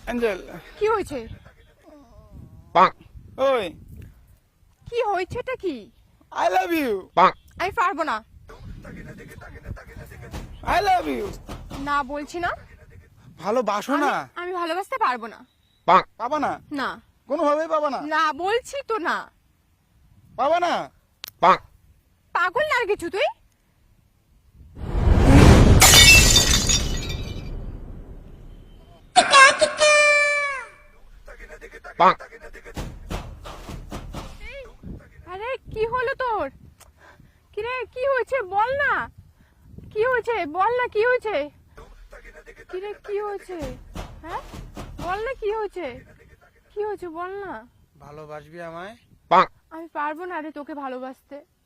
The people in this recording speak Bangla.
অ্যাঞ্জেল কি হয়েছে? ওই কি হয়েছেটা কি? আই লাভ ইউ, আমি পারবো না। I love you. না বলছি না। ভালোবাসো না? আমি ভালোবাসতে পারবো না। পাবা না? না কোনোভাবেই পাবা না? না বলছি তো না। পাবা না? পাগল না আর কিছু তুই? আরে কি হলো তোর? কিরে কি হয়েছে বল না। কি হয়েছে বল না, কি হয়েছে? কিরে কি হয়েছে? হ্যাঁ বল না কি হয়েছে? কি হয়েছে বল না। ভালোবাসবি আমায়? আমি পারবো না রে তোকে ভালোবাসতে।